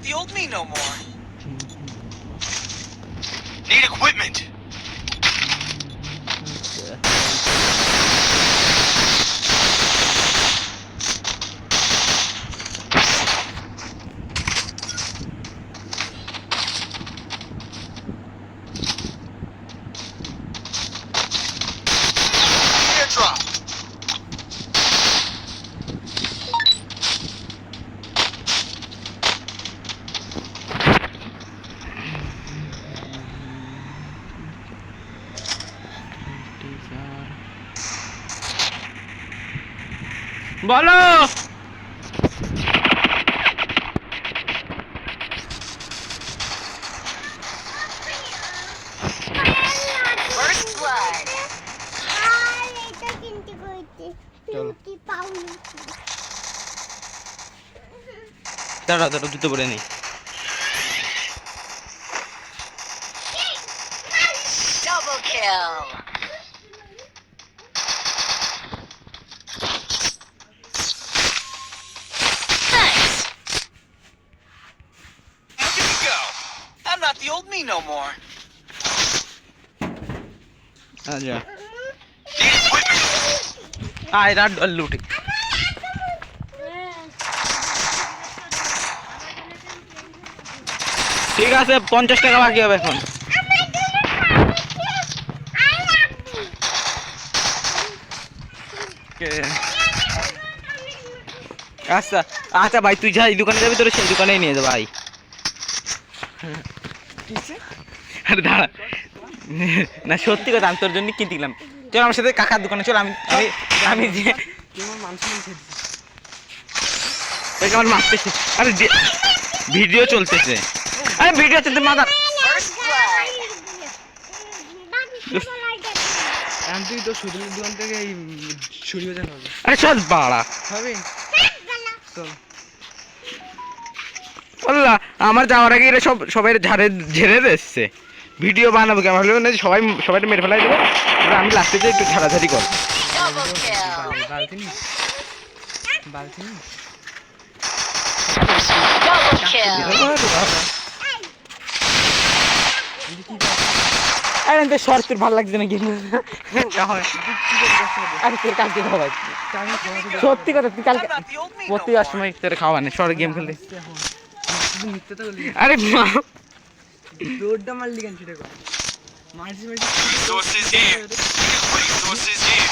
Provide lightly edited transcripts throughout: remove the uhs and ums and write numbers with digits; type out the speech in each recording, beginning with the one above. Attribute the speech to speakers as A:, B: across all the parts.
A: the old me no more.
B: Need equipment. Airdrop.
C: বলো
D: First blood.
C: দাঁড়া দাঁড়া জুতো পরে নেই
D: Double kill. Nice.
A: Look at me go. I'm not the old me no more.
C: আচ্ছা
B: Need equipment.
C: আয় রাত লুটে ঠিক আছে 50 টাকা বাকি হবে এখন আচ্ছা আচ্ছা ভাই তুই যা এই দোকানে যাবি তোর সেই দোকানেই নিয়ে যা ভাই আরে দাঁড়া না সত্যি কথা আমি তোর জন্য কিনতে গেলাম চল আমার সাথে কাকার দোকানে চল আমি আমি আমি যে আমার মারতেছে আরে ভিডিও চলতেছে আরে ভিডিও চলতে মাদার
D: First blood.
E: তুই তো সুদলের দোকান থেকে এই ছুরি বাজানো হবে
C: আরে চল বাড়া
E: হবে চল
C: আল্লাহ আমার যাওয়ার আগে এরা সবাই ঝেড়ে এসছে ভিডিও বানাবো কেমন হলো না সবাই সবাইটা মেরে ফেলাই দেবো এবার আমি লাস্টে যে একটু ঝাড়াঝাড়ি কর
D: Double kill.
E: বালতি নি বালতি নি
D: Double kill.
C: আরে তো শর্ট তোর ভালো লাগছে না কিন্তু আরে তোর কালকে খাওয়াই সত্যি কথা তুই কালকে
A: I'm not the old me no
C: প্রতি
A: more.
C: সময় তোর খাওয়া নেই শর্ট গেম খেলতে
E: শুধু মিথ্যে তো বলি
C: আরে মা
E: দৌড়টা মারলি কেন সেটা কর মারছি মারছি
B: Resources here. Resources here.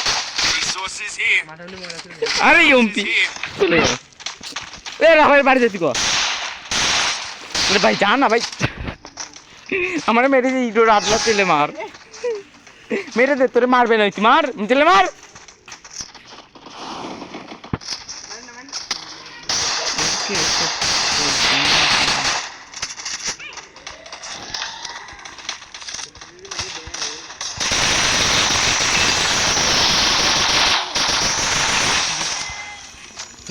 B: Resources here.
E: মাথা হলে মরে আছে
C: আরে ইউমপি
B: Here.
C: চলে যাও এ রাভাই বাড়ি যেতি কো আরে ভাই যা না ভাই আমার মেরে যে ইডো রাতলা তেলে মার মেরে দে তোরে মারবে না তুই মার তেলে মার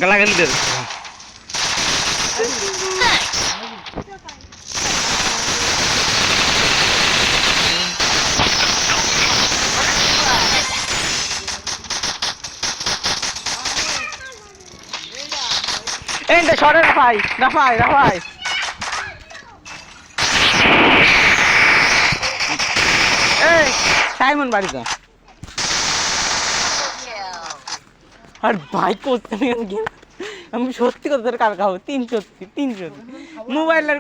C: গালাগালি দে এই দে সরে রাফাই রাফাই রাফাই এই সাইমন বাড়ি যা
D: Kill.
C: আর ভাই করতে আমি সত্যি কথা তোর কাল খাবো 300 মোবাইলের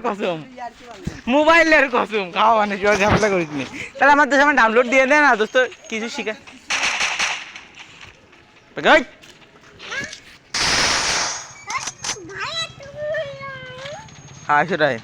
C: কসম খাওয়া মানে জোর ঝামেলা করিস নি তাহলে আমার দেশে আমার ডাউনলোড দিয়ে দে না দোস্ত কিছু শিখা গাই হ্যাঁ সেটাই